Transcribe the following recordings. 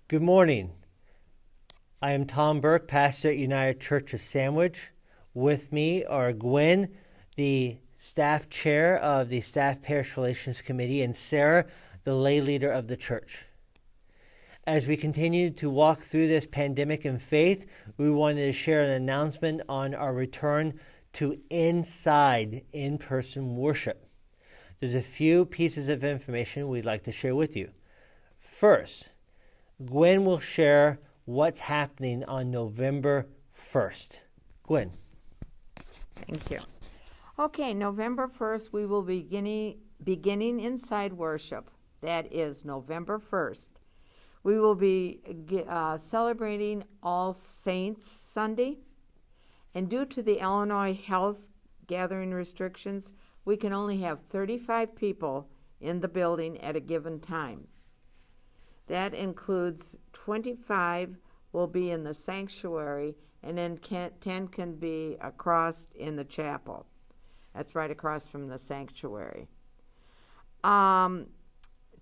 Good morning. I am Tom Burke, pastor at United Church of Sandwich. With me are Gwen, the staff chair of the Staff Parish Relations Committee, and Sarah, the lay leader of the church. As we continue to walk through this pandemic in faith, we wanted to share an announcement on our return to inside in-person worship. There's a few pieces of information we'd like to share with you. First, Gwen will share what's happening on November 1st. Gwen. Thank you. Okay, November 1st, we will be beginning inside worship. That is November 1st. We will be celebrating All Saints Sunday. And due to the Illinois health gathering restrictions, we can only have 35 people in the building at a given time. That includes 25 will be in the sanctuary, and then 10 can be across in the chapel. That's right across from the sanctuary. To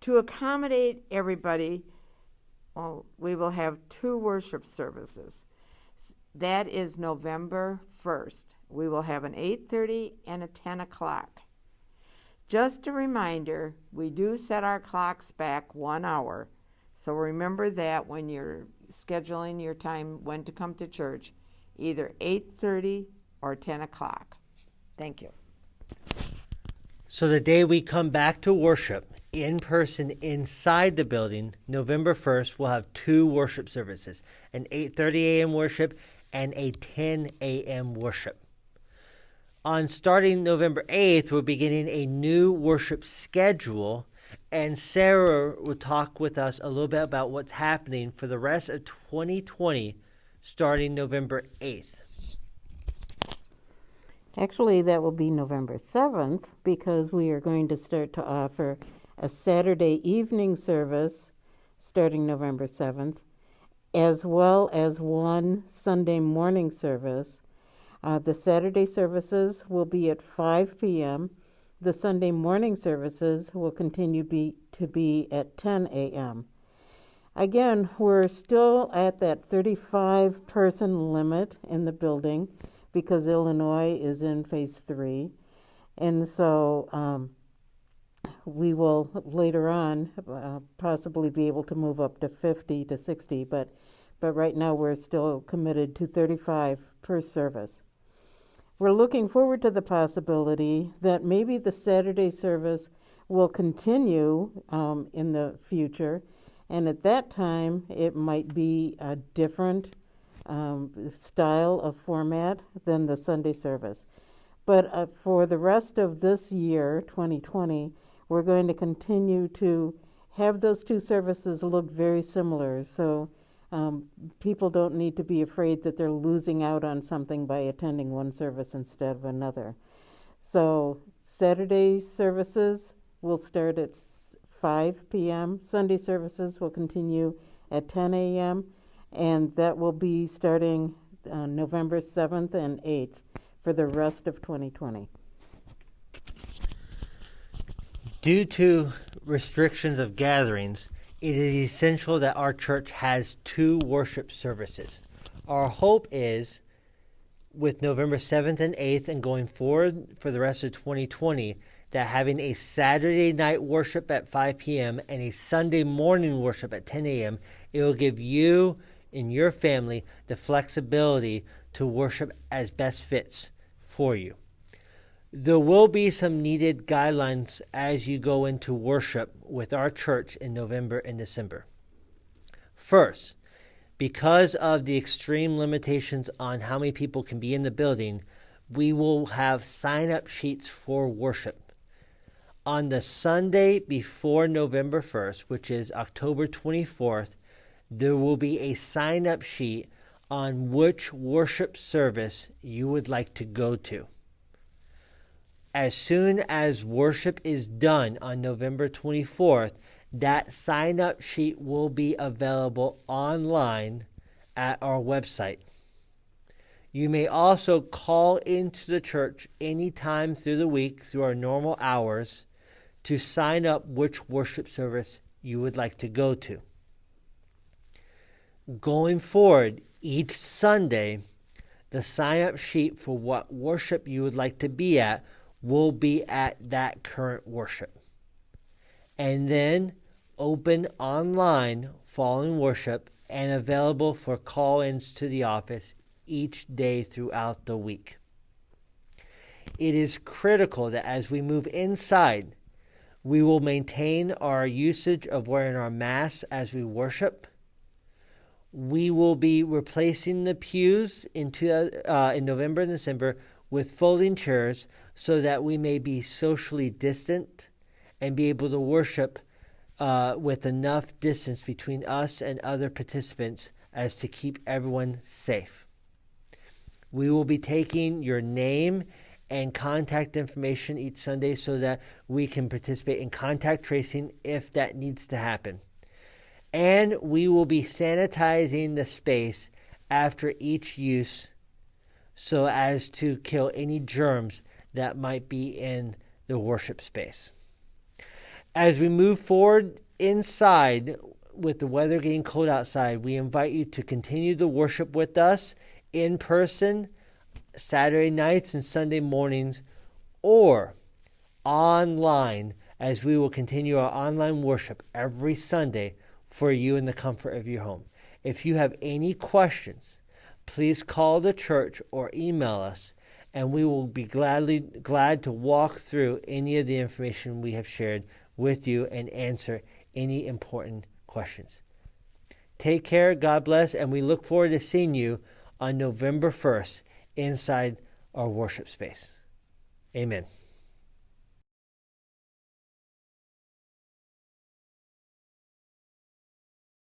accommodate everybody, we will have 2 worship services. That is November 1st. We will have an 8:30 and a 10 o'clock. Just a reminder, we do set our clocks back 1 hour. So remember that when you're scheduling your time when to come to church, either 8:30 or 10 o'clock. Thank you. So the day we come back to worship in person inside the building, November 1st, we'll have 2 worship services, an 8:30 a.m. worship and a 10 a.m. worship. On starting November 8th, we're beginning a new worship schedule, and Sarah will talk with us a little bit about what's happening for the rest of 2020, starting November 8th. Actually, that will be November 7th, because we are going to start to offer a Saturday evening service starting November 7th, as well as 1 Sunday morning service. The Saturday services will be at 5 p.m., the Sunday morning services will continue to be at 10 a.m. Again, we're still at that 35-person limit in the building because Illinois is in phase 3. And so we will later on possibly be able to move up to 50 to 60, but right now we're still committed to 35 per service. We're looking forward to the possibility that maybe the Saturday service will continue in the future, and at that time it might be a different style of format than the Sunday service. But for the rest of this year, 2020, we're going to continue to have those 2 services look very similar. So people don't need to be afraid that they're losing out on something by attending one service instead of another. So Saturday services will start at 5 p.m. Sunday services will continue at 10 a.m. And that will be starting November 7th and 8th for the rest of 2020. Due to restrictions of gatherings, it is essential that our church has 2 worship services. Our hope is, with November 7th and 8th and going forward for the rest of 2020, that having a Saturday night worship at 5 p.m. and a Sunday morning worship at 10 a.m., it will give you and your family the flexibility to worship as best fits for you. There will be some needed guidelines as you go into worship with our church in November and December. First, because of the extreme limitations on how many people can be in the building, we will have sign-up sheets for worship. On the Sunday before November 1st, which is October 24th, there will be a sign-up sheet on which worship service you would like to go to. As soon as worship is done on November 24th, that sign-up sheet will be available online at our website. You may also call into the church anytime through the week through our normal hours to sign up which worship service you would like to go to. Going forward, each Sunday, the sign-up sheet for what worship you would like to be at will be at that current worship. And then open online following worship and available for call-ins to the office each day throughout the week. It is critical that as we move inside, we will maintain our usage of wearing our masks as we worship. We will be replacing the pews in November and December with folding chairs so that we may be socially distant and be able to worship with enough distance between us and other participants as to keep everyone safe. We will be taking your name and contact information each Sunday so that we can participate in contact tracing if that needs to happen. And we will be sanitizing the space after each use so as to kill any germs that might be in the worship space. As we move forward inside, with the weather getting cold outside, we invite you to continue to worship with us in person Saturday nights and Sunday mornings, or online, as we will continue our online worship every Sunday for you in the comfort of your home. If you have any questions, please call the church or email us, and we will be glad to walk through any of the information we have shared with you and answer any important questions. Take care, God bless, and we look forward to seeing you on November 1st inside our worship space. Amen.